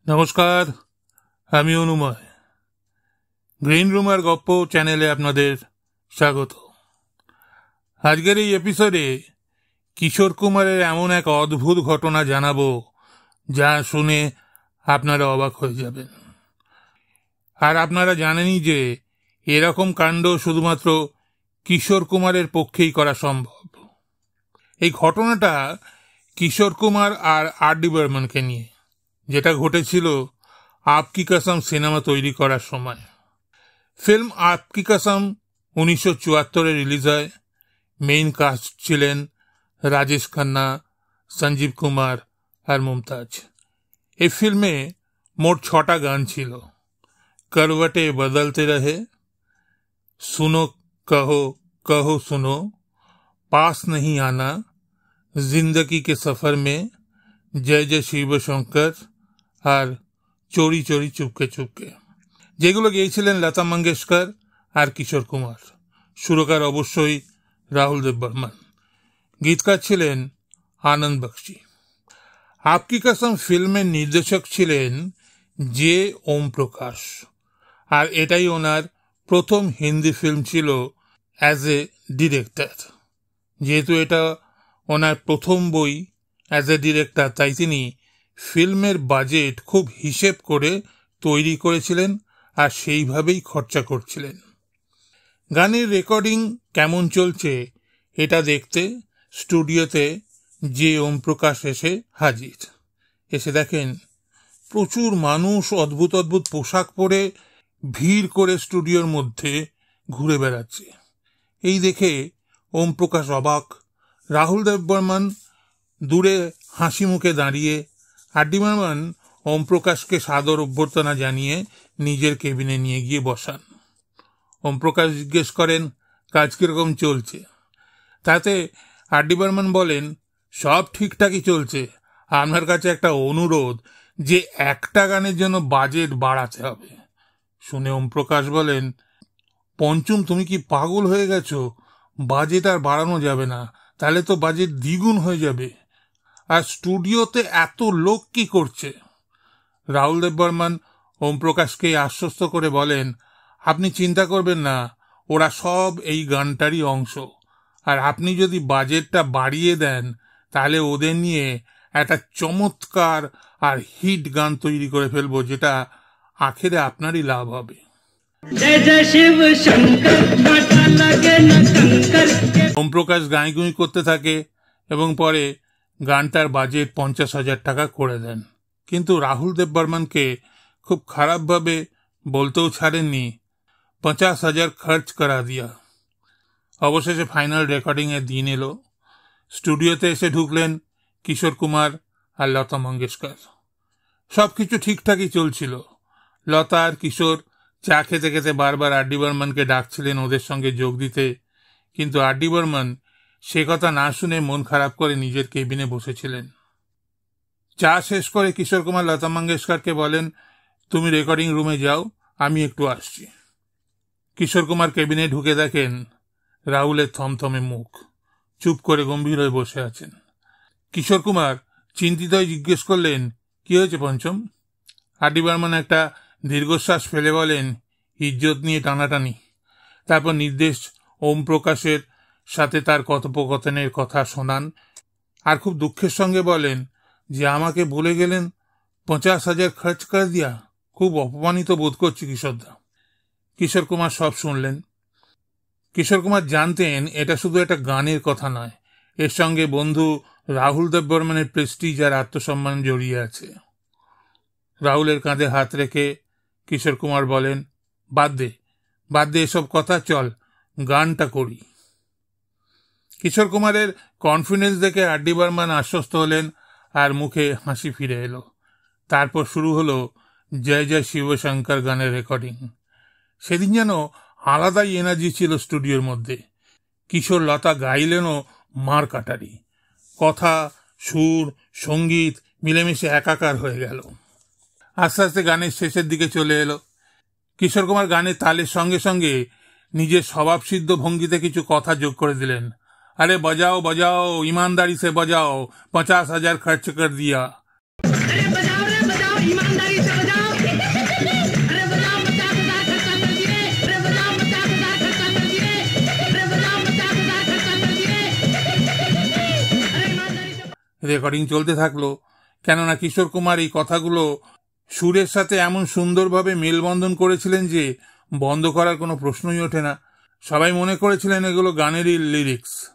নমস্কার, আমি অনুময়। গ্রিন রুমার গপ্প চ্যানেলে আপনাদের স্বাগত। আজকের এই এপিসোডে কিশোর কুমারের এমন এক অদ্ভুত ঘটনা জানাবো যা শুনে আপনারা অবাক হয়ে যাবেন। আর আপনারা জানেনই যে এরকম কাণ্ড শুধুমাত্র কিশোর কুমারের পক্ষেই করা সম্ভব। এই ঘটনাটা কিশোর কুমার আর আর.ডি. বর্মনকে নিয়ে, যেটা ঘটেছিল আপকি কসম সিনেমা তৈরি করার সময়। ফিল্ম আপকি কসম 1974-এ রিলিজ হয়। মেইন কাস্ট ছিলেন রাজেশ খান্না, সঞ্জীব কুমার আর মুমতাজ। এই ফিল্মে মোট 6টা গান ছিল। করবটে বদলতে রহে, সুনো কহো কহো সুনো, পাস नहीं आना, जिंदगी के सफर में, जय जय शिव शंकर আর চোরি চোরি চুপকে চুপকে, যেগুলো গেয়েছিলেন লতা মঙ্গেশকর আর কিশোর কুমার। সুরকার অবশ্যই রাহুল দেব বর্মন, গীতকার ছিলেন আনন্দ বক্সী। আপকি কসম ফিল্মের নির্দেশক ছিলেন জে ওম প্রকাশ, আর এটাই ওনার প্রথম হিন্দি ফিল্ম ছিল অ্যাজ এ ডিরেক্টর। যেহেতু এটা ওনার প্রথম বই অ্যাজ এ ডিরেক্টর, তাই তিনি ফিল্মের বাজেট খুব হিসেব করে তৈরি করেছিলেন আর সেইভাবেই খরচা করছিলেন। গানের রেকর্ডিং কেমন চলছে এটা দেখতে স্টুডিওতে যে ওম প্রকাশ এসে হাজির। এসে দেখেন প্রচুর মানুষ অদ্ভুত অদ্ভুত পোশাক পরে ভিড় করে স্টুডিওর মধ্যে ঘুরে বেড়াচ্ছে। এই দেখে ওম প্রকাশ অবাক। রাহুল দেব বর্মন দূরে হাসি মুখে দাঁড়িয়ে। আর.ডি. বর্মন ওম প্রকাশকে সাদর অভ্যর্থনা জানিয়ে নিজের কেবিনে নিয়ে গিয়ে বসান। ওম প্রকাশ জিজ্ঞেস করেন কাজ কিরকম চলছে। তাতে আর.ডি. বর্মন বলেন সব ঠিকঠাকই চলছে, আপনার কাছে একটা অনুরোধ যে একটা গানের জন্য বাজেট বাড়াতে হবে। শুনে ওম প্রকাশ বলেন পঞ্চম, তুমি কি পাগল হয়ে গেছো? বাজেট আর বাড়ানো যাবে না, তাহলে তো বাজেট দ্বিগুণ হয়ে যাবে। আর স্টুডিওতে এত লোক কি করছে? রাহুল দেব বর্মন ওম প্রকাশকে আশ্বস্ত করে বলেন আপনি চিন্তা করবেন না, ওরা সব এই গানটারই অংশ। আর আপনি যদি বাজেটটা বাড়িয়ে দেন তাহলে ওদের নিয়ে একটা চমৎকার আর হিট গান তৈরি করে ফেলবো, যেটা আখেরে আপনারই লাভ হবে। ওম প্রকাশ গাঁই করতে থাকে এবং পরে গানটার বাজেট 50,000 টাকা করে দেন। কিন্তু রাহুল দেব বর্মনকে খুব খারাপভাবে বলতেও ছাড়েননি, 50,000 খরচ করা দিয়া। অবশেষে ফাইনাল রেকর্ডিং এর দিন এলো। স্টুডিওতে এসে ঢুকলেন কিশোর কুমার আর লতা মঙ্গেশকর। সবকিছু ঠিকঠাকই চলছিল। লতা আর কিশোর চা খেতে খেতে বারবার আর.ডি. বর্মনকে ডাকছিলেন ওদের সঙ্গে যোগ দিতে, কিন্তু আর.ডি. বর্মন সে কথা না শুনে মন খারাপ করে নিজের কেবিনে বসেছিলেন। চা শেষ করে কিশোর কুমার লতা মঙ্গেশকরকে বলেন তুমি রেকর্ডিং রুমে যাও, আমি একটু আসছি। কিশোর কুমার কেবিনে ঢুকে দেখেন রাহুলের থমথমে মুখ, চুপ করে গম্ভীর হয়ে বসে আছেন। কিশোর কুমার চিন্তিত হয়ে জিজ্ঞেস করলেন কি হয়েছে পঞ্চম? আর.ডি. বর্মন একটা দীর্ঘশ্বাস ফেলে বলেন ইজ্জত নিয়ে টানাটানি। তারপর নির্দেশ ওম প্রকাশের সাথে তার কথোপকথনের কথা শোনান আর খুব দুঃখের সঙ্গে বলেন যে আমাকে বলে গেলেন 50,000 খরচ করে দিয়া। খুব অপমানিত বোধ করছি কিশোরদা। কিশোর কুমার সব শুনলেন। কিশোর কুমার জানতেন এটা শুধু একটা গানের কথা নয়, এর সঙ্গে বন্ধু রাহুল দেব বর্মনের প্রেস্টিজ আর আত্মসম্মান জড়িয়ে আছে। রাহুলের কাঁধে হাত রেখে কিশোর কুমার বলেন বাদ দে এসব কথা, চল গানটা করি। কিশোর কুমারের কনফিডেন্স দেখে আর.ডি. বর্মন আশ্বস্ত হলেন আর মুখে হাসি ফিরে এলো। তারপর শুরু হলো জয় জয় শিব শঙ্কর গানের রেকর্ডিং। সেদিন যেন আলাদাই এনার্জি ছিল স্টুডিওর মধ্যে। কিশোর লতা গাইলেনও মার কাটারি। কথা, সুর, সঙ্গীত মিলেমিশে একাকার হয়ে গেল। আস্তে আস্তে গানের শেষের দিকে চলে এলো। কিশোর কুমার গানের তালের সঙ্গে সঙ্গে নিজের স্বভাবসিদ্ধ ভঙ্গিতে কিছু কথা যোগ করে দিলেন। अरे बजाओ बजाओ, ईमानदारी से बजाओ, 50,000 खर्च कर दिया। अरे बजाओ रे बजाओ, ईमानदारी से রেকর্ডিং চলতে থাকলো, কেননা কিশোর কুমার এই কথাগুলো সুরের সাথে এমন সুন্দরভাবে মেলবন্ধন করেছিলেন যে বন্ধ করার কোনো প্রশ্নই ওঠে না। সবাই মনে করেছিলেন এগুলো গানেরই লিরিক্স।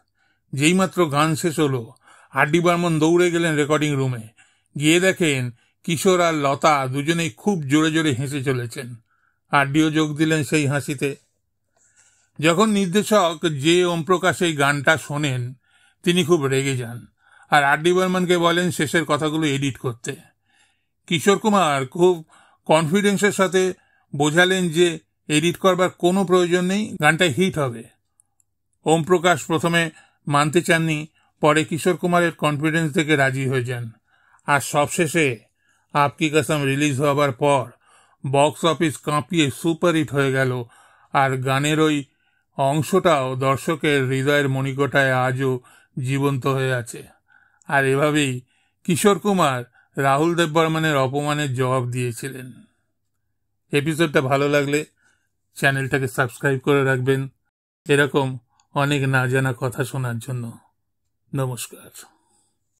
যেইমাত্র গান শেষ হলো, আর.ডি. বর্মন দৌড়ে গেলেন রেকর্ডিং রুমে। গিয়ে দেখেন কিশোর আর লতা দুজনেই খুব জোরে জোরে হেসে চলেছেন। আর.ডিও যোগ দিলেন সেই হাসিতে। যখন নির্দেশক যে ওমপ্রকাশ এই গানটা শোনেন, তিনি খুব রেগে যান আর আর.ডি. বর্মনকে বলেন শেষের কথাগুলো এডিট করতে। কিশোর কুমার খুব কনফিডেন্সের সাথে বোঝালেন যে এডিট করবার কোনো প্রয়োজন নেই, গানটা হিট হবে। ওমপ্রকাশ প্রথমে মানতে চাননি, পরে কিশোর কুমারের কনফিডেন্স দেখে রাজি হয়ে যান। আর সবশেষে আপকি কসম রিলিজ হবার পর বক্স অফিস কাঁপিয়ে সুপারহিট হয়ে গেল, আর গানের ওই অংশটাও দর্শকের হৃদয়ের মণিকোঠায় আজও জীবন্ত হয়ে আছে। আর এভাবেই কিশোর কুমার রাহুল দেব বর্মনের অপমানের জবাব দিয়েছিলেন। এপিসোডটা ভালো লাগলে চ্যানেলটাকে সাবস্ক্রাইব করে রাখবেন এরকম অনেক না জানা কথা শোনার জন্য। নমস্কার।